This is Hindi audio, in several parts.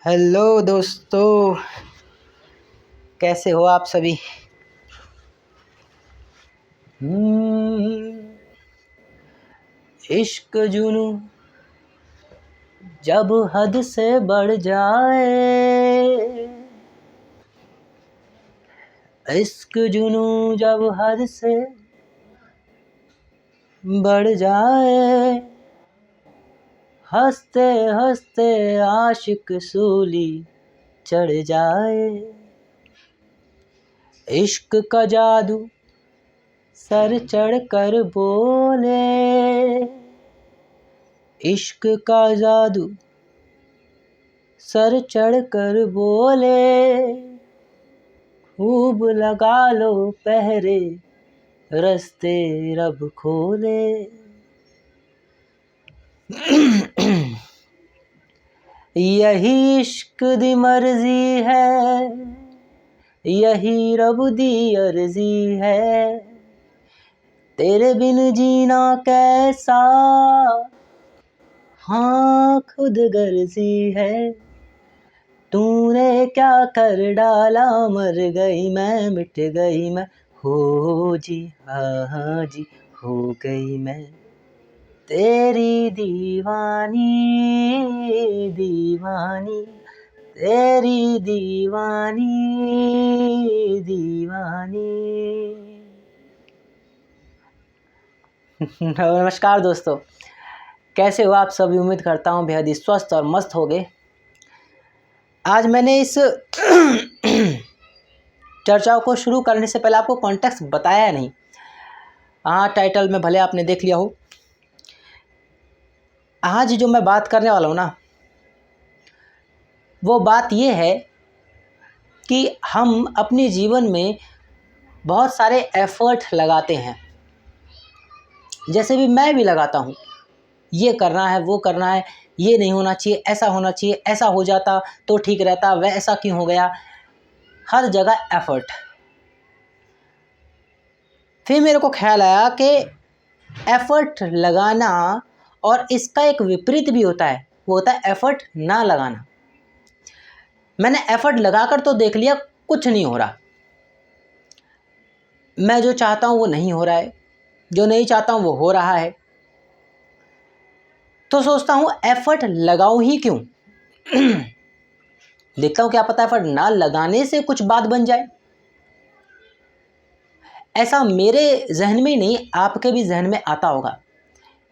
हेलो दोस्तों, कैसे हो आप सभी। इश्क जुनू जब हद से बढ़ जाए, इश्क जुनू जब हद से बढ़ जाए, हंसते हंसते आशिक सूली चढ़ जाए। इश्क का जादू सर चढ़ कर बोले, इश्क का जादू सर चढ़ कर बोले, खूब लगा लो पहरे रस्ते रब खोले। यही इश्क दी मर्जी है, यही रब दी अर्जी है, तेरे बिन जीना कैसा, हाँ खुद गर्जी है। तूने क्या कर डाला, मर गई मैं, मिट गई मैं, हो जी हाँ जी, हो गई मैं तेरी दीवानी दीवानी, तेरी दीवानी दीवानी। नमस्कार दोस्तों, कैसे हो आप सभी। उम्मीद करता हूँ बेहद ही स्वस्थ और मस्त होगे। आज मैंने इस चर्चाओं को शुरू करने से पहले आपको कॉन्टेक्स्ट बताया नहीं। हाँ, टाइटल में भले आपने देख लिया हो। आज जो मैं बात करने वाला हूँ ना, वो बात ये है कि हम अपने जीवन में बहुत सारे एफर्ट लगाते हैं, जैसे भी मैं भी लगाता हूँ। ये करना है, वो करना है, ये नहीं होना चाहिए, ऐसा होना चाहिए, ऐसा हो जाता तो ठीक रहता, वह ऐसा क्यों हो गया। हर जगह एफर्ट। फिर मेरे को ख्याल आया कि एफर्ट लगाना और इसका एक विपरीत भी होता है, वो होता है एफर्ट ना लगाना। मैंने एफर्ट लगाकर तो देख लिया, कुछ नहीं हो रहा। मैं जो चाहता हूँ वो नहीं हो रहा है, जो नहीं चाहता हूँ वो हो रहा है। तो सोचता हूँ एफर्ट लगाऊं ही क्यों। देखता हूँ क्या पता एफर्ट ना लगाने से कुछ बात बन जाए। ऐसा मेरे जहन में ही नहीं, आपके भी जहन में आता होगा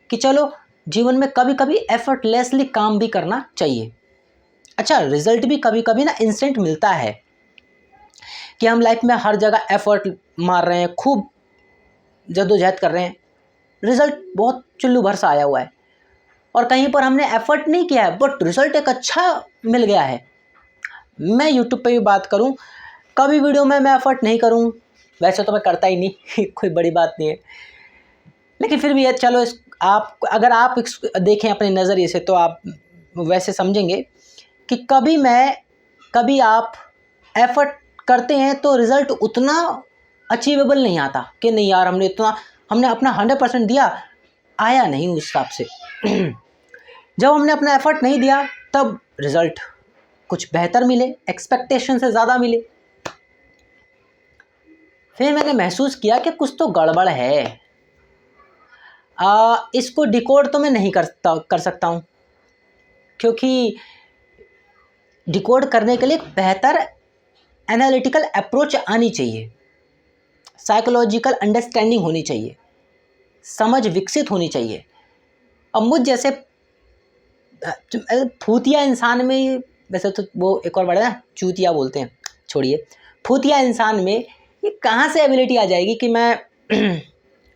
कि चलो जीवन में कभी कभी एफर्टलेसली काम भी करना चाहिए। अच्छा, रिजल्ट भी कभी कभी ना इंस्टेंट मिलता है कि हम लाइफ में हर जगह एफर्ट मार रहे हैं, खूब जद्दोजहद कर रहे हैं, रिजल्ट बहुत चुल्लू भर सा आया हुआ है। और कहीं पर हमने एफर्ट नहीं किया है बट रिजल्ट एक अच्छा मिल गया है। मैं यूट्यूब पे भी बात करूं, कभी वीडियो में मैं एफर्ट नहीं करूं, वैसे तो मैं करता ही नहीं कोई बड़ी बात नहीं है, लेकिन फिर भी है चलो आप अगर आप देखें अपने नज़रिए से तो आप वैसे समझेंगे कि कभी आप एफर्ट करते हैं तो रिज़ल्ट उतना अचीवेबल नहीं आता कि नहीं यार हमने अपना 100% दिया, आया नहीं उस हिसाब से। जब हमने अपना एफर्ट नहीं दिया तब रिज़ल्ट कुछ बेहतर मिले, एक्सपेक्टेशन से ज़्यादा मिले। फिर मैंने महसूस किया कि कुछ तो गड़बड़ है। इसको डिकोड तो मैं नहीं कर सकता हूँ, क्योंकि डिकोड करने के लिए एक बेहतर एनालिटिकल अप्रोच आनी चाहिए, साइकोलॉजिकल अंडरस्टैंडिंग होनी चाहिए, समझ विकसित होनी चाहिए। अब मुझ जैसे फूतिया इंसान में, वैसे तो वो एक और बड़ा ना चूतिया बोलते हैं, छोड़िए, फूतिया इंसान में ये कहाँ से एबिलिटी आ जाएगी कि मैं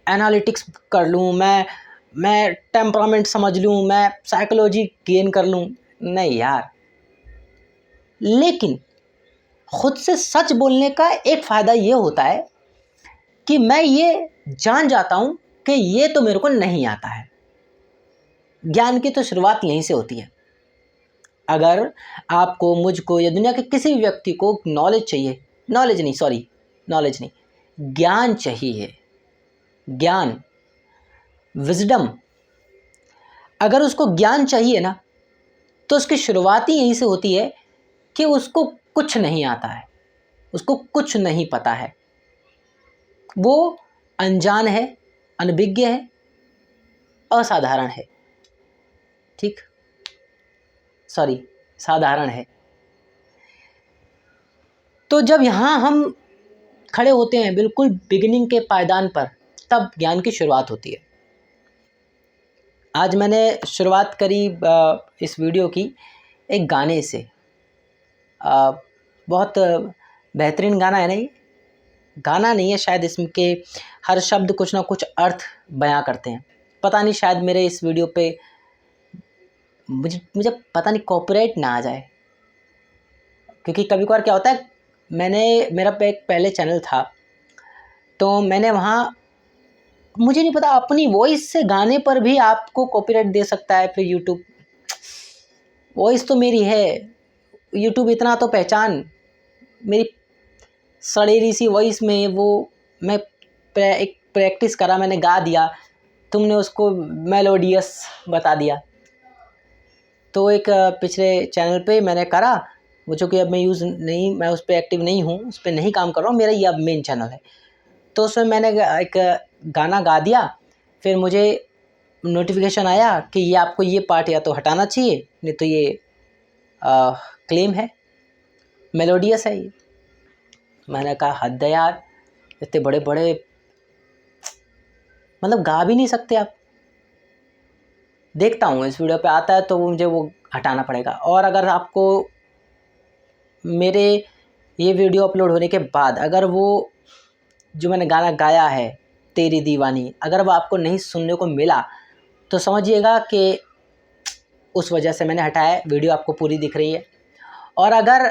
एनालिटिक्स कर लूँ, मैं टेम्परामेंट समझ लूँ, मैं साइकोलॉजी गेन कर लूँ। नहीं यार, लेकिन खुद से सच बोलने का एक फ़ायदा ये होता है कि मैं ये जान जाता हूँ कि ये तो मेरे को नहीं आता है। ज्ञान की तो शुरुआत यहीं से होती है। अगर आपको, मुझको या दुनिया के किसी भी व्यक्ति को नॉलेज नहीं, ज्ञान चाहिए, ज्ञान, विजडम, अगर उसको ज्ञान चाहिए ना तो उसकी शुरुआत ही यहीं से होती है कि उसको कुछ नहीं आता है, उसको कुछ नहीं पता है, वो अनजान है, अनभिज्ञ है, असाधारण है, ठीक, सॉरी, साधारण है। तो जब यहाँ हम खड़े होते हैं बिल्कुल बिगिनिंग के पायदान पर, तब ज्ञान की शुरुआत होती है। आज मैंने शुरुआत करी इस वीडियो की एक गाने से। बहुत बेहतरीन गाना है ना ये? गाना नहीं है शायद, इसके हर शब्द कुछ ना कुछ अर्थ बयां करते हैं। पता नहीं, शायद मेरे इस वीडियो पे मुझे पता नहीं कॉपीराइट ना आ जाए, क्योंकि कभी कभार क्या होता है, मेरा एक पहले चैनल था, तो मैंने वहाँ, मुझे नहीं पता, अपनी वॉइस से गाने पर भी आपको कॉपीराइट दे सकता है फिर यूट्यूब। वॉइस तो मेरी है, यूट्यूब इतना तो पहचान, मेरी सड़ेरी सी वॉइस में वो मैं एक प्रैक्टिस करा, मैंने गा दिया, तुमने उसको मेलोडियस बता दिया। तो एक पिछले चैनल पे मैंने करा वो, जो कि अब मैं उस पर एक्टिव नहीं हूँ, उस पर नहीं काम कर रहा हूँ, मेरा ये अब मेन चैनल है। तो उसमें मैंने एक गाना गा दिया, फिर मुझे नोटिफिकेशन आया कि ये आपको ये पार्ट या तो हटाना चाहिए, नहीं तो ये क्लेम है, मेलोडियस है ये। मैंने कहा हद है यार, इतने बड़े बड़े मतलब गा भी नहीं सकते आप। देखता हूँ इस वीडियो पे आता है तो मुझे वो हटाना पड़ेगा। और अगर आपको मेरे ये वीडियो अपलोड होने के बाद अगर वो जो मैंने गाना गाया है तेरी दीवानी, अगर वो आपको नहीं सुनने को मिला तो समझिएगा कि उस वजह से मैंने हटाया। वीडियो आपको पूरी दिख रही है। और अगर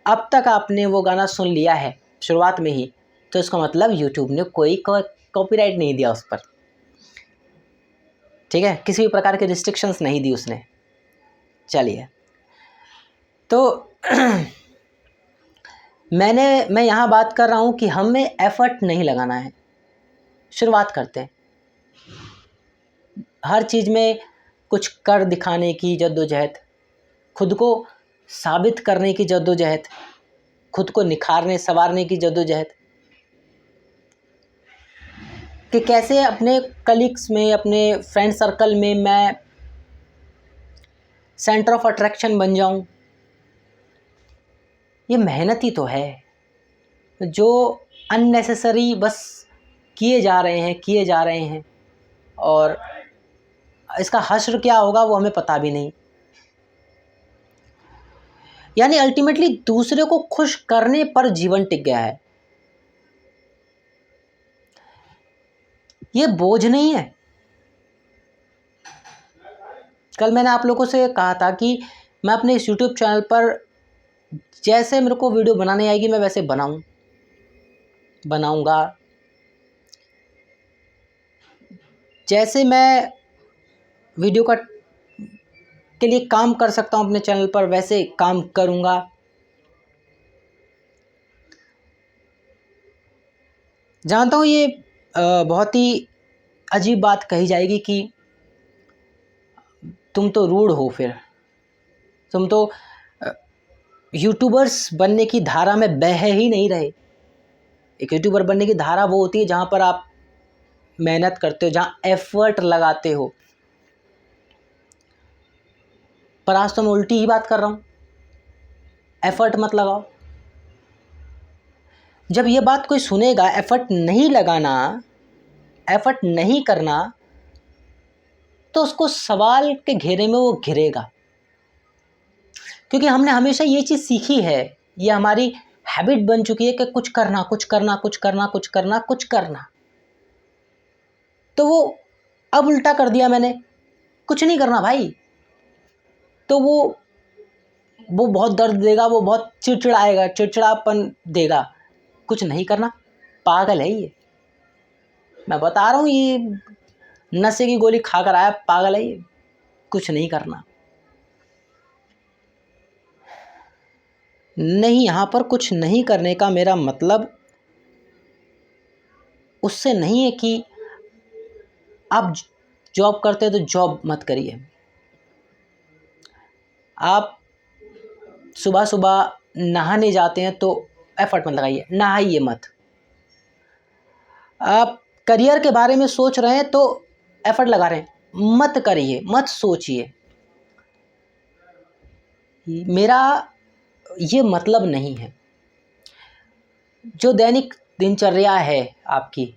अब तक आपने वो गाना सुन लिया है शुरुआत में ही, तो इसका मतलब यूट्यूब ने कोई कॉपीराइट नहीं दिया उस पर, ठीक है, किसी भी प्रकार के रिस्ट्रिक्शंस नहीं दी उसने। चलिए, तो मैं यहाँ बात कर रहा हूँ कि हमें एफर्ट नहीं लगाना है, शुरुआत करते हैं। हर चीज़ में कुछ कर दिखाने की जद्दोजहद, खुद को साबित करने की जद्दोजहद, खुद को निखारने संवारने की जद्दोजहद, कि कैसे अपने कलीग्स में, अपने फ्रेंड सर्कल में मैं सेंटर ऑफ अट्रैक्शन बन जाऊं। ये मेहनत ही तो है, जो अननेसेसरी बस किए जा रहे हैं और इसका हश्र क्या होगा वो हमें पता भी नहीं। यानी अल्टीमेटली दूसरे को खुश करने पर जीवन टिक गया है, ये बोझ नहीं है। कल मैंने आप लोगों से कहा था कि मैं अपने इस YouTube चैनल पर जैसे मेरे को वीडियो बनाने आएगी मैं वैसे बनाऊंगा, जैसे मैं वीडियो के लिए काम कर सकता हूं अपने चैनल पर वैसे काम करूंगा। जानता हूं ये बहुत ही अजीब बात कही जाएगी कि तुम तो रूड हो, फिर तुम तो यूट्यूबर्स बनने की धारा में बह ही नहीं रहे। एक यूट्यूबर बनने की धारा वो होती है जहाँ पर आप मेहनत करते हो, जहाँ एफर्ट लगाते हो। पर आज तो मैं उल्टी ही बात कर रहा हूँ, एफर्ट मत लगाओ। जब ये बात कोई सुनेगा, एफर्ट नहीं लगाना, एफर्ट नहीं करना, तो उसको सवाल के घेरे में वो घिरेगा। क्योंकि हमने हमेशा ये चीज़ सीखी है, ये हमारी हैबिट बन चुकी है कि कुछ करना, कुछ करना, कुछ करना, कुछ करना, कुछ करना। तो वो अब उल्टा कर दिया मैंने, कुछ नहीं करना भाई। तो वो बहुत दर्द देगा, वो बहुत चिड़चिड़ाएगा, चिड़चिड़ापन देगा। कुछ नहीं करना, पागल है ये, मैं बता रहा हूँ, ये नशे की गोली खाकर आया पागल है ये। कुछ नहीं करना नहीं, यहाँ पर कुछ नहीं करने का मेरा मतलब उससे नहीं है कि आप जॉब करते हैं तो जॉब मत करिए। आप सुबह सुबह नहाने जाते हैं तो एफर्ट मत लगाइए, नहाइए मत। आप करियर के बारे में सोच रहे हैं तो एफर्ट लगा रहे हैं, मत करिए, मत सोचिए। मेरा ये मतलब नहीं है। जो दैनिक दिनचर्या है आपकी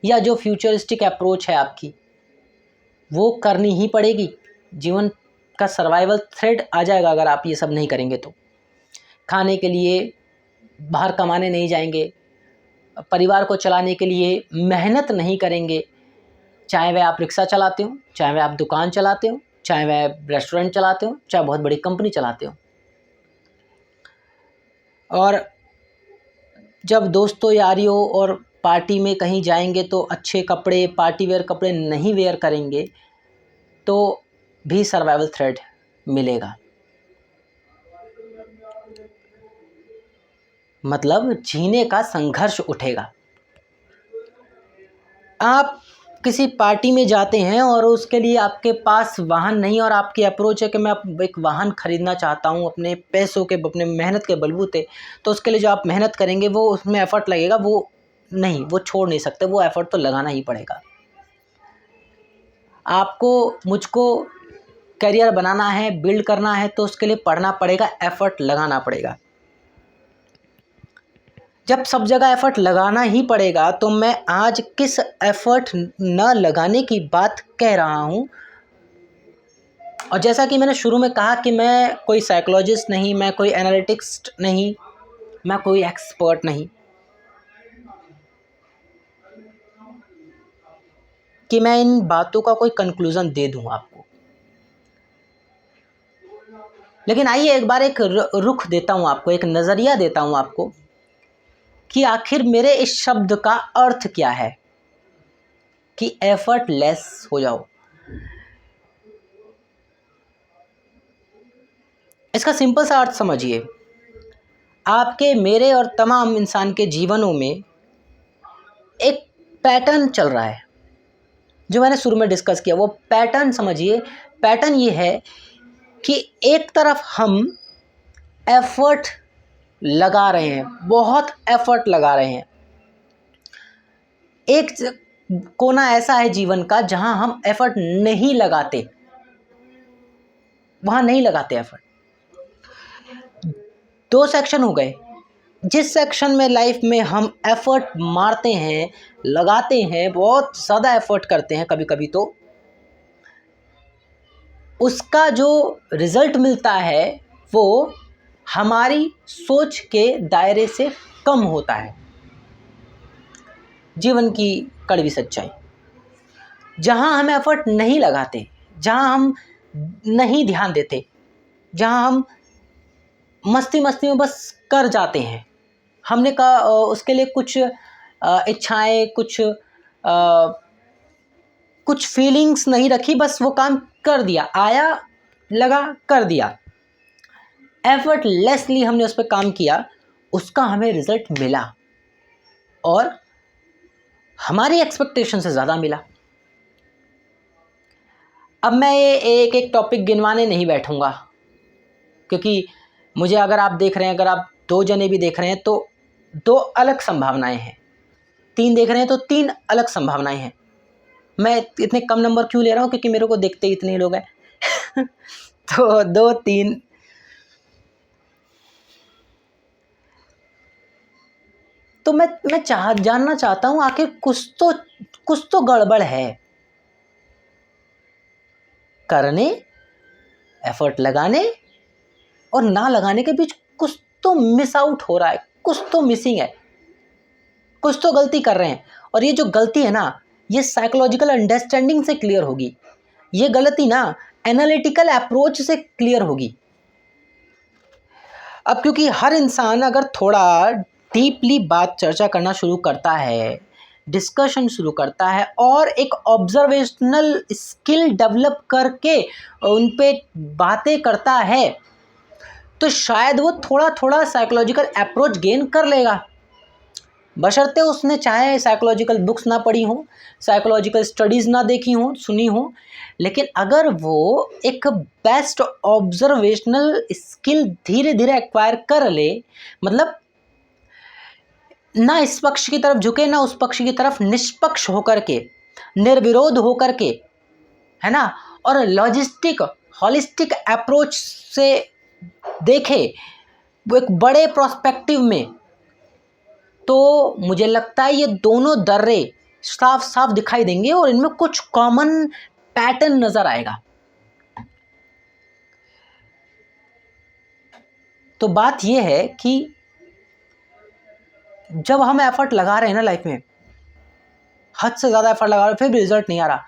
या जो फ्यूचरिस्टिक अप्रोच है आपकी, वो करनी ही पड़ेगी। जीवन का सर्वाइवल थ्रेड आ जाएगा अगर आप ये सब नहीं करेंगे तो। खाने के लिए बाहर कमाने नहीं जाएंगे, परिवार को चलाने के लिए मेहनत नहीं करेंगे, चाहे वह आप रिक्शा चलाते हो, चाहे वह आप दुकान चलाते हो, चाहे वह रेस्टोरेंट चलाते हो, चाहे बहुत बड़ी कंपनी चलाते हो। और जब दोस्तों यारियों और पार्टी में कहीं जाएंगे तो अच्छे कपड़े, पार्टी वेयर कपड़े नहीं वेयर करेंगे तो भी सर्वाइवल थ्रेड मिलेगा। मतलब जीने का संघर्ष उठेगा। आप किसी पार्टी में जाते हैं और उसके लिए आपके पास वाहन नहीं, और आपकी अप्रोच है कि मैं एक वाहन खरीदना चाहता हूं अपने पैसों के, अपने मेहनत के बलबूते, तो उसके लिए जो आप मेहनत करेंगे वो उसमें एफर्ट लगेगा, वो नहीं, वो छोड़ नहीं सकते, वो एफर्ट तो लगाना ही पड़ेगा। आपको, मुझको करियर बनाना है, बिल्ड करना है, तो उसके लिए पढ़ना पड़ेगा, एफर्ट लगाना पड़ेगा। जब सब जगह एफर्ट लगाना ही पड़ेगा तो मैं आज किस एफर्ट न लगाने की बात कह रहा हूँ। और जैसा कि मैंने शुरू में कहा कि मैं कोई साइकोलॉजिस्ट नहीं, मैं कोई एनालिटिक्स नहीं, मैं कोई एक्सपर्ट नहीं कि मैं इन बातों का कोई कंक्लूजन दे दूं आपको। लेकिन आइए एक बार एक रुख देता हूं आपको, एक नज़रिया देता हूं आपको कि आखिर मेरे इस शब्द का अर्थ क्या है कि एफर्टलेस हो जाओ। इसका सिंपल सा अर्थ समझिए। आपके, मेरे और तमाम इंसान के जीवनों में एक पैटर्न चल रहा है जो मैंने शुरू में डिस्कस किया। वो पैटर्न समझिए। पैटर्न ये है कि एक तरफ हम एफर्ट लगा रहे हैं, बहुत एफर्ट लगा रहे हैं। एक कोना ऐसा है जीवन का जहां हम एफर्ट नहीं लगाते, वहां नहीं लगाते एफर्ट। दो सेक्शन हो गए। जिस सेक्शन में लाइफ में हम एफर्ट मारते हैं, लगाते हैं, बहुत ज़्यादा एफर्ट करते हैं कभी कभी, तो उसका जो रिज़ल्ट मिलता है वो हमारी सोच के दायरे से कम होता है। जीवन की कड़वी सच्चाई। जहाँ हम एफर्ट नहीं लगाते, जहाँ हम नहीं ध्यान देते, जहाँ हम मस्ती मस्ती में बस कर जाते हैं, हमने कहा उसके लिए कुछ इच्छाएं, कुछ फीलिंग्स नहीं रखी, बस वो काम कर दिया, आया, लगा, कर दिया। एफर्टलेसली हमने उस पर काम किया, उसका हमें रिजल्ट मिला और हमारी एक्सपेक्टेशन से ज़्यादा मिला। अब मैं ये एक एक टॉपिक गिनवाने नहीं बैठूंगा, क्योंकि मुझे, अगर आप देख रहे हैं, अगर आप दो जने भी देख रहे हैं तो दो अलग संभावनाएं हैं, तीन देख रहे हैं तो तीन अलग संभावनाएं हैं। मैं इतने कम नंबर क्यों ले रहा हूँ, क्योंकि मेरे को देखते ही इतने लोग हैं तो दो तीन, तो मैं जानना चाहता हूँ आखिर कुछ तो गड़बड़ है। करने, एफर्ट लगाने और ना लगाने के बीच कुछ तो मिस आउट हो रहा है, कुछ तो मिसिंग है, कुछ तो गलती कर रहे हैं। और ये जो गलती है ना, ये साइकोलॉजिकल अंडरस्टैंडिंग से क्लियर होगी, ये गलती ना एनालिटिकल अप्रोच से क्लियर होगी। अब क्योंकि हर इंसान अगर थोड़ा डीपली बात चर्चा करना शुरू करता है, डिस्कशन शुरू करता है और एक ऑब्जर्वेशनल स्किल डेवलप करके उन पे बातें करता है, तो शायद वो थोड़ा थोड़ा साइकोलॉजिकल अप्रोच गेन कर लेगा। बशर्ते उसने चाहे साइकोलॉजिकल बुक्स ना पढ़ी हों, साइकोलॉजिकल स्टडीज़ ना देखी हों, सुनी हों, लेकिन अगर वो एक बेस्ट ऑब्जर्वेशनल स्किल धीरे धीरे एक्वायर कर ले, मतलब ना इस पक्ष की तरफ झुके ना उस पक्ष की तरफ, निष्पक्ष होकर के, निर्विरोध होकर के, है ना, और लॉजिस्टिक हॉलिस्टिक अप्रोच से देखे वो एक बड़े प्रोस्पेक्टिव में, तो मुझे लगता है ये दोनों दर्रे साफ साफ दिखाई देंगे और इनमें कुछ कॉमन पैटर्न नजर आएगा। तो बात ये है कि जब हम एफर्ट लगा रहे हैं ना लाइफ में, हद से ज़्यादा एफर्ट लगा रहे हैं, फिर भी रिजल्ट नहीं आ रहा,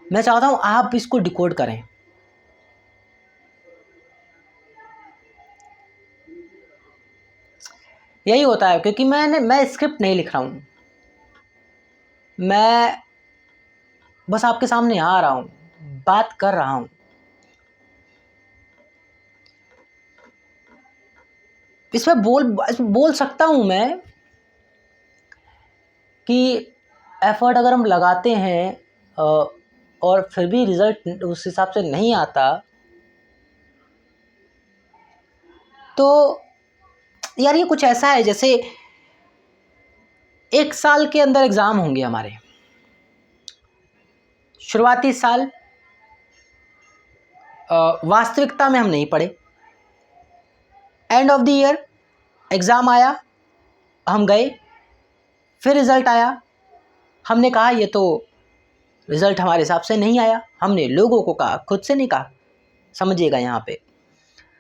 मैं चाहता हूं आप इसको डिकोड करें। यही होता है, क्योंकि मैं स्क्रिप्ट नहीं लिख रहा हूं, मैं बस आपके सामने आ रहा हूं, बात कर रहा हूं। इसमें बोल सकता हूं मैं कि एफर्ट अगर हम लगाते हैं और फिर भी रिजल्ट उस हिसाब से नहीं आता, तो यार ये कुछ ऐसा है जैसे 1 साल के अंदर एग्ज़ाम होंगे हमारे। शुरुआती साल वास्तविकता में हम नहीं पढ़े, end of the year exam आया, हम गए, फिर रिज़ल्ट आया, हमने कहा ये तो रिज़ल्ट हमारे हिसाब से नहीं आया। हमने लोगों को कहा, खुद से नहीं कहा, समझिएगा यहाँ पे।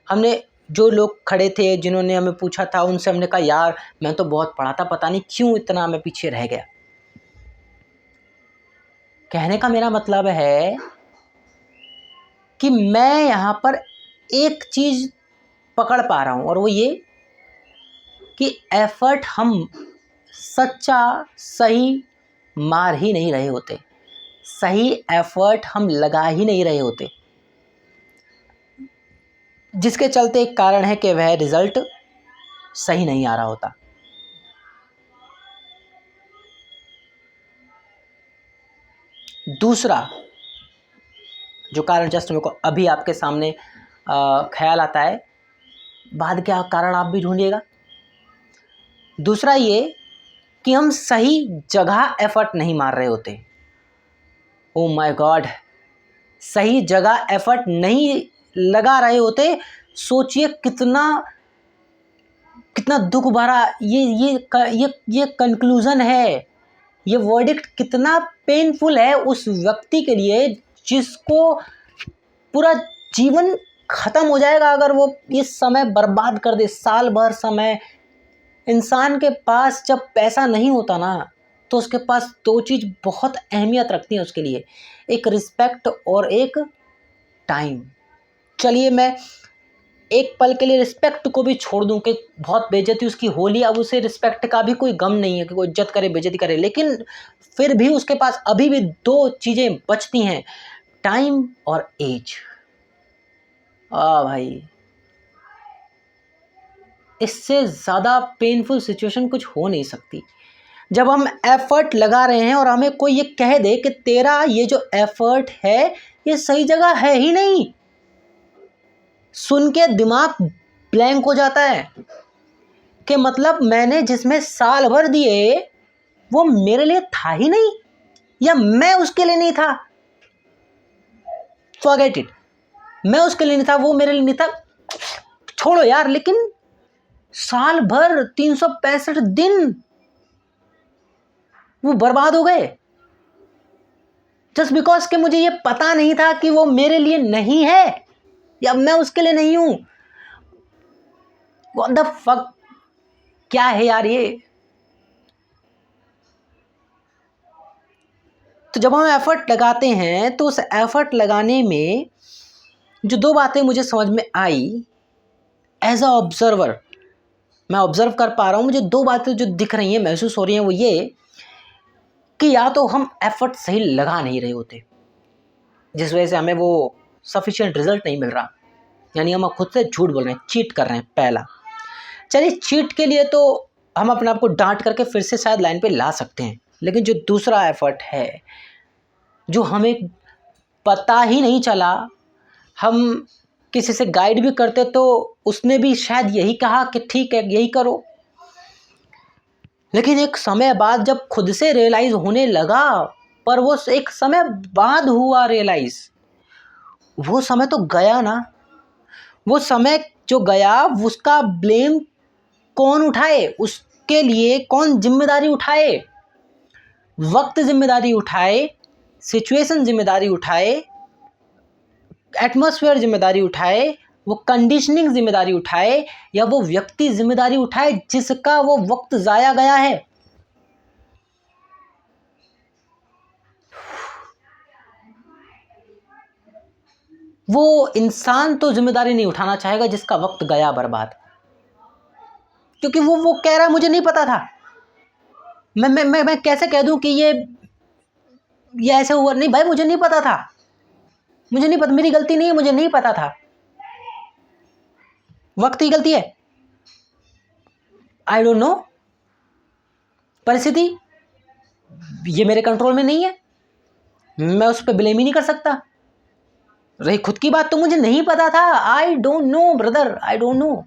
हमने जो लोग खड़े थे जिन्होंने हमें पूछा था उनसे हमने कहा यार मैं तो बहुत पढ़ा था, पता नहीं क्यों इतना मैं पीछे रह गया। कहने का मेरा मतलब है कि मैं यहाँ पर एक चीज़ पकड़ पा रहा हूँ, और वो ये कि एफर्ट हम सच्चा सही मार ही नहीं रहे होते, सही एफर्ट हम लगा ही नहीं रहे होते, जिसके चलते एक कारण है कि वह रिज़ल्ट सही नहीं आ रहा होता। दूसरा जो कारण जस्ट मेरे को अभी आपके सामने ख्याल आता है, बाद क्या कारण आप भी ढूंढिएगा। दूसरा ये कि हम सही जगह एफर्ट नहीं मार रहे होते। ओ माय गॉड, सही जगह एफर्ट नहीं लगा रहे होते। सोचिए कितना कितना दुख भरा ये कंक्लूज़न है, ये वर्डिक्ट कितना पेनफुल है उस व्यक्ति के लिए जिसको पूरा जीवन ख़त्म हो जाएगा अगर वो ये समय बर्बाद कर दे, साल भर समय। इंसान के पास जब पैसा नहीं होता ना, तो उसके पास 2 चीज़ बहुत अहमियत रखती हैं उसके लिए, एक रिस्पेक्ट और एक टाइम। चलिए मैं एक पल के लिए रिस्पेक्ट को भी छोड़ दूं कि बहुत बेइज्जती उसकी हो ली, अब उसे रिस्पेक्ट का भी कोई गम नहीं है कि कोई इज्जत करे बेइज्जती करे, लेकिन फिर भी उसके पास अभी भी 2 चीज़ें बचती हैं, टाइम और एज। भाई इससे ज़्यादा पेनफुल सिचुएशन कुछ हो नहीं सकती। जब हम एफर्ट लगा रहे हैं और हमें कोई ये कह दे कि तेरा ये जो एफर्ट है ये सही जगह है ही नहीं, सुन के दिमाग ब्लैंक हो जाता है कि मतलब मैंने जिसमें साल भर दिए वो मेरे लिए था ही नहीं, या मैं उसके लिए नहीं था। फॉरगेट इट, मैं उसके लिए नहीं था, वो मेरे लिए नहीं था, छोड़ो यार। लेकिन साल भर 365 दिन वो बर्बाद हो गए जस्ट बिकॉज कि मुझे ये पता नहीं था कि वो मेरे लिए नहीं है या मैं उसके लिए नहीं हूं। व्हाट द फक, क्या है यार ये। तो जब हम एफर्ट लगाते हैं तो उस एफर्ट लगाने में जो 2 बातें मुझे समझ में आई एज अ ऑब्जर्वर, मैं ऑब्जर्व कर पा रहा हूं, मुझे 2 बातें जो दिख रही हैं, महसूस हो रही हैं, वो ये कि या तो हम एफर्ट सही लगा नहीं रहे होते जिस वजह से हमें वो सफिशिएंट रिजल्ट नहीं मिल रहा, यानी हम खुद से झूठ बोल रहे हैं, चीट कर रहे हैं पहला। चलिए चीट के लिए तो हम अपने आप को डांट करके फिर से शायद लाइन पे ला सकते हैं, लेकिन जो दूसरा एफर्ट है जो हमें पता ही नहीं चला, हम किसी से गाइड भी करते तो उसने भी शायद यही कहा कि ठीक है यही करो, लेकिन एक समय बाद जब खुद से रियलाइज़ होने लगा, पर वो एक समय बाद हुआ रियलाइज़, वो समय तो गया ना। वो समय जो गया उसका ब्लेम कौन उठाए, उसके लिए कौन जिम्मेदारी उठाए? वक्त जिम्मेदारी उठाए, सिचुएशन जिम्मेदारी उठाए, एटमॉस्फेयर जिम्मेदारी उठाए, वो कंडीशनिंग जिम्मेदारी उठाए, या वो व्यक्ति जिम्मेदारी उठाए जिसका वो वक्त जाया गया है? वो इंसान तो जिम्मेदारी नहीं उठाना चाहेगा जिसका वक्त गया बर्बाद, क्योंकि वो कह रहा मुझे नहीं पता था। मैं कैसे कह दूं कि ये ऐसे हुआ? नहीं भाई, मुझे नहीं पता था, मुझे नहीं पता, मेरी गलती नहीं है, मुझे नहीं पता था। वक्त की गलती है, आई डोंट नो, परिस्थिति ये मेरे कंट्रोल में नहीं है, मैं उस पर ब्लेम ही नहीं कर सकता। रही खुद की बात, तो मुझे नहीं पता था, I don't know brother, I don't know.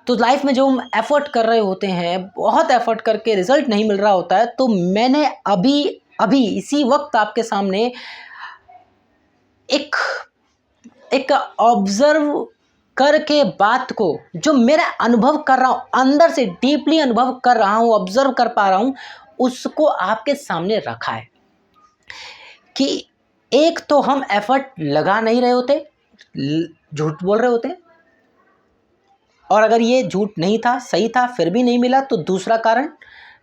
तो लाइफ में जो हम एफर्ट कर रहे होते हैं, बहुत एफर्ट करके रिजल्ट नहीं मिल रहा होता है, तो मैंने अभी अभी इसी वक्त आपके सामने एक ऑब्जर्व करके बात को, जो मेरा अनुभव कर रहा हूँ, अंदर से डीपली अनुभव कर रहा हूँ, ऑब्जर्व कर पा रहा हूँ, उसको आपके सामने रखा है कि एक तो हम एफर्ट लगा नहीं रहे होते, झूठ बोल रहे होते हैं, और अगर ये झूठ नहीं था, सही था, फिर भी नहीं मिला, तो दूसरा कारण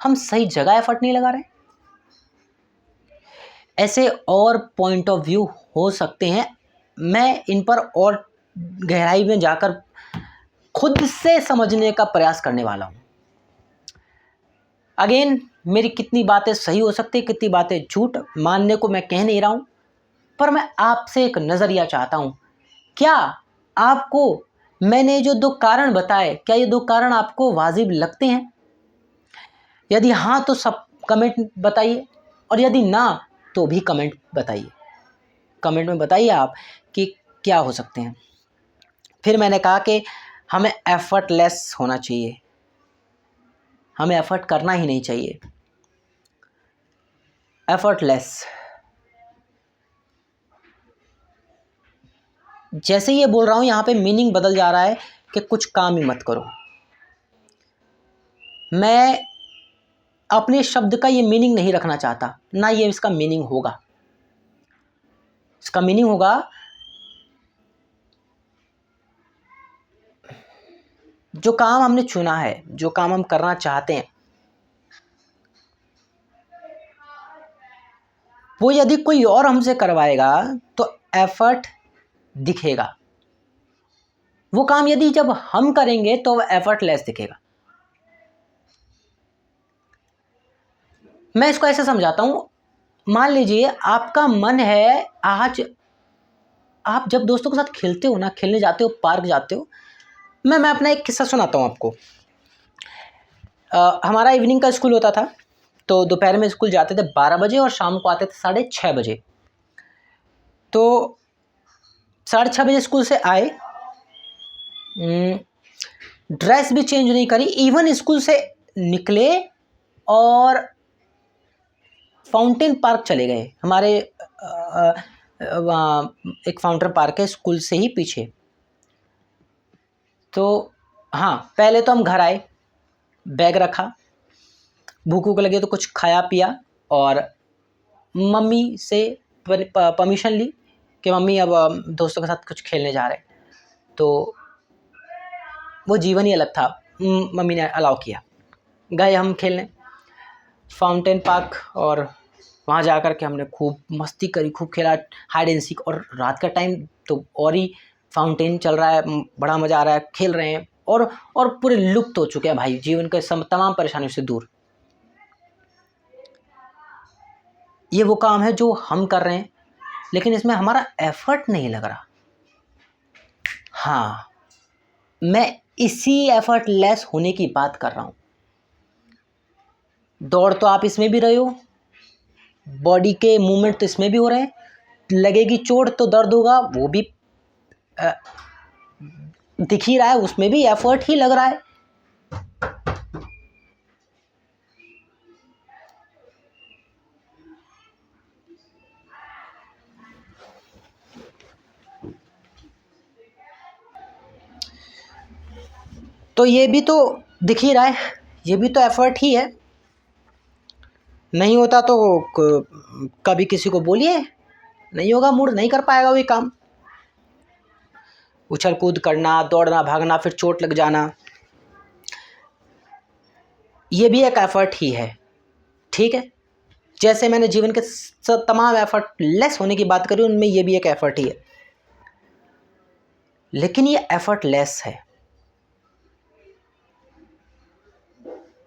हम सही जगह एफर्ट नहीं लगा रहे। ऐसे और पॉइंट ऑफ व्यू हो सकते हैं, मैं इन पर और गहराई में जाकर खुद से समझने का प्रयास करने वाला हूँ। अगेन, मेरी कितनी बातें सही हो सकती है, कितनी बातें झूठ, मानने को मैं कह नहीं रहा हूँ, पर मैं आपसे एक नज़रिया चाहता हूँ। क्या आपको मैंने जो 2 कारण बताए, क्या ये 2 कारण आपको वाजिब लगते हैं? यदि हाँ तो सब कमेंट बताइए, और यदि ना तो भी कमेंट बताइए। कमेंट में बताइए आप कि क्या हो सकते हैं। फिर मैंने कहा कि हमें एफर्टलेस होना चाहिए, हमें एफर्ट करना ही नहीं चाहिए। एफर्टलेस, जैसे ये बोल रहा हूँ यहाँ पे मीनिंग बदल जा रहा है कि कुछ काम ही मत करो। मैं अपने शब्द का ये मीनिंग नहीं रखना चाहता, ना ये इसका मीनिंग होगा। इसका मीनिंग होगा जो काम हमने चुना है, जो काम हम करना चाहते हैं, वो यदि कोई और हमसे करवाएगा तो एफर्ट दिखेगा। वो काम यदि जब हम करेंगे तो एफर्टलेस दिखेगा। मैं इसको ऐसे समझाता हूँ, मान लीजिए आपका मन है, आज आप जब दोस्तों के साथ खेलते हो ना, खेलने जाते हो, पार्क जाते हो, मैं अपना एक किस्सा सुनाता हूँ आपको। हमारा इवनिंग का स्कूल होता था, तो दोपहर में स्कूल जाते थे 12 बजे और शाम को आते थे 6:30 बजे। तो 6:30 बजे स्कूल से आए, ड्रेस भी चेंज नहीं करी, इवन स्कूल से निकले और फाउंटेन पार्क चले गए। हमारे वहाँ एक फाउंटेन पार्क है स्कूल से ही पीछे। तो हाँ, पहले तो हम घर आए, बैग रखा, भूख वूख लगे तो कुछ खाया पिया, और मम्मी से परमिशन ली कि मम्मी अब दोस्तों के साथ कुछ खेलने जा रहे हैं। तो वो जीवन ही अलग था, मम्मी ने अलाउ किया, गए हम खेलने फाउंटेन पार्क, और वहाँ जा कर के हमने खूब मस्ती करी, खूब खेला, हाइड एंड सीक। और रात का टाइम तो और ही फाउंटेन चल रहा है, बड़ा मज़ा आ रहा है, खेल रहे हैं, और पूरे लुप्त हो चुके हैं भाई, जीवन के तमाम परेशानियों से दूर। ये वो काम है जो हम कर रहे हैं, लेकिन इसमें हमारा एफर्ट नहीं लग रहा। हाँ, मैं इसी एफर्टलेस होने की बात कर रहा हूँ। दौड़ तो आप इसमें भी रहे हो, बॉडी के मूवमेंट तो इसमें भी हो रहे हैं, लगेगी चोट तो दर्द होगा, वो भी दिख ही रहा है, उसमें भी एफर्ट ही लग रहा है। तो ये भी तो दिख ही रहा है, ये भी तो एफर्ट ही है। नहीं होता तो कभी किसी को बोलिए, नहीं होगा मूड, नहीं कर पाएगा वही काम। उछल कूद करना, दौड़ना भागना, फिर चोट लग जाना, ये भी एक एफर्ट ही है। ठीक है, जैसे मैंने जीवन के तमाम एफर्ट लेस होने की बात करी, उनमें ये भी एक एफर्ट ही है। लेकिन ये एफर्ट लेस है,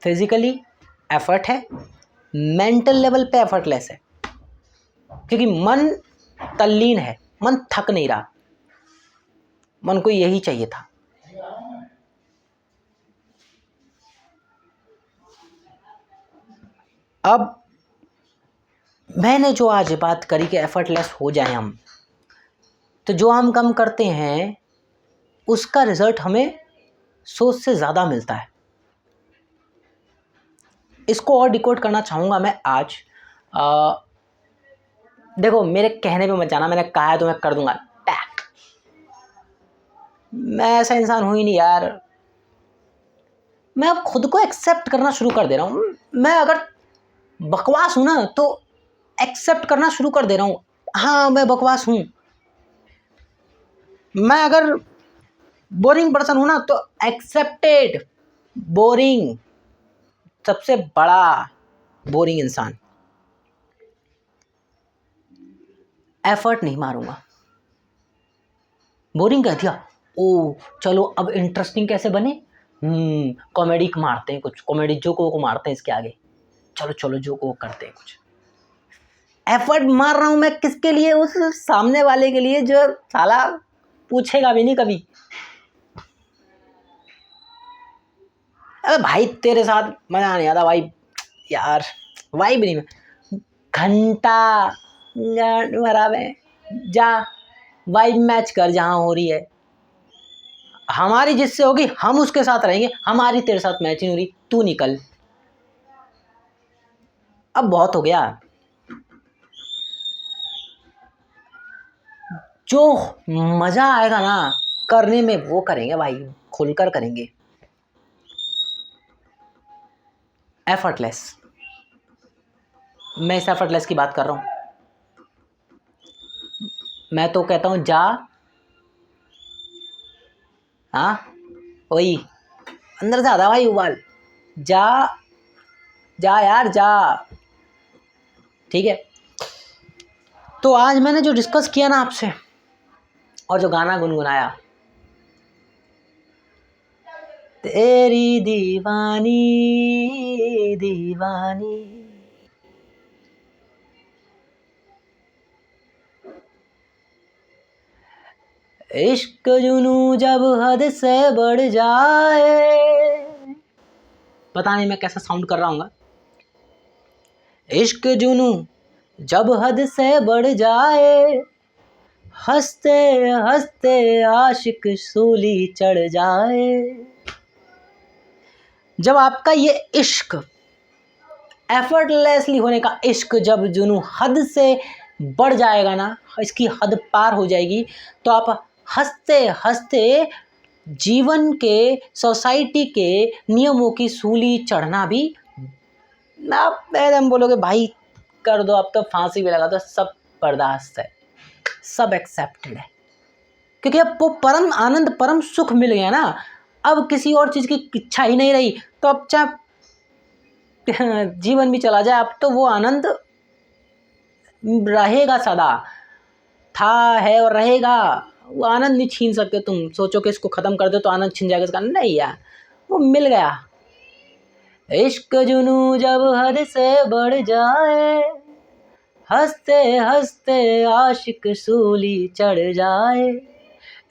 फिजिकली एफर्ट है, मेंटल लेवल पे एफर्टलेस है, क्योंकि मन तल्लीन है, मन थक नहीं रहा, मन को यही चाहिए था। अब मैंने जो आज बात करी कि एफर्टलेस हो जाए हम, तो जो हम काम करते हैं उसका रिजल्ट हमें सोच से ज़्यादा मिलता है। इसको और डिकोड करना चाहूँगा मैं आज। देखो, मेरे कहने पे मत जाना, मैंने कहा है तो मैं कर दूंगा, टैक। मैं ऐसा इंसान हूँ ही नहीं यार। मैं अब खुद को एक्सेप्ट करना शुरू कर दे रहा हूँ। मैं अगर बकवास हूँ ना तो एक्सेप्ट करना शुरू कर दे रहा हूँ, हाँ मैं बकवास हूँ। मैं अगर बोरिंग पर्सन हूँ ना तो एक्सेप्टेड बोरिंग, सबसे बड़ा बोरिंग इंसान। एफर्ट नहीं मारूंगा। बोरिंग कह दिया, ओ चलो अब इंटरेस्टिंग कैसे बने, कॉमेडी मारते हैं, कुछ कॉमेडी जोकों को मारते हैं इसके आगे, चलो चलो जोक वो करते हैं कुछ। एफर्ट मार रहा हूं मैं किसके लिए, उस सामने वाले के लिए जो साला पूछेगा भी नहीं कभी। अरे भाई तेरे साथ मजा नहीं आता भाई यार, वाइब नहीं, घंटा मरा में जा वाइब मैच कर जहां हो रही है। हमारी जिससे होगी हम उसके साथ रहेंगे, हमारी तेरे साथ मैच नहीं हो रही, तू निकल। अब बहुत हो गया। जो मजा आएगा ना करने में वो करेंगे भाई, खुलकर करेंगे। एफर्टलेस, मैं इस एफर्टलेस की बात कर रहा हूं। मैं तो कहता हूं जा, हाँ वही अंदर से आता भाई उबाल, जा जा यार जा। ठीक है, तो आज मैंने जो डिस्कस किया ना आपसे और जो गाना गुनगुनाया, तेरी दीवानी दीवानी, इश्क जुनू जब हद से बढ़ जाए, पता नहीं मैं कैसा साउंड कर रहा हूँ। इश्क जुनू जब हद से बढ़ जाए, हंसते हंसते आशिक सूली चढ़ जाए। जब आपका ये इश्क, एफर्टलेसली होने का इश्क, जब जुनू हद से बढ़ जाएगा ना, इसकी हद पार हो जाएगी, तो आप हंसते हंसते जीवन के, सोसाइटी के नियमों की सूली चढ़ना भी, आप एकदम बोलोगे भाई कर दो, अब तो फांसी भी लगा दो, सब बर्दाश्त है, सब एक्सेप्टेड है, क्योंकि अब वो परम आनंद, परम सुख मिल गया ना। अब किसी और चीज़ की इच्छा ही नहीं रही, तो अब चाहे जीवन भी चला जाए, अब तो वो आनंद रहेगा सदा, था है और रहेगा। वो आनंद नहीं छीन सकते तुम। सोचो कि इसको ख़त्म कर दो तो आनंद छीन जाएगा इसका, नहीं यार, वो मिल गया। इश्क जुनू जब हद से बढ़ जाए, हंसते हंसते आशिक सूली चढ़ जाए,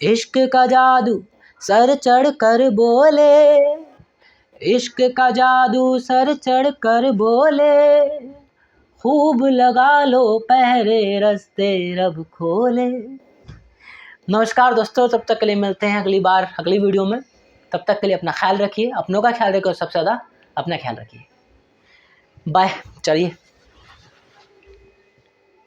इश्क का जादू सर चढ़ कर बोले, इश्क का जादू सर चढ़ कर बोले, खूब लगा लो पहरे रास्ते रब खोले। नमस्कार दोस्तों, तब तक के लिए मिलते हैं अगली बार अगली वीडियो में। तब तक के लिए अपना ख्याल रखिए, अपनों का ख्याल रखिए और सबसे ज़्यादा अपना ख्याल रखिए। बाय। चलिए।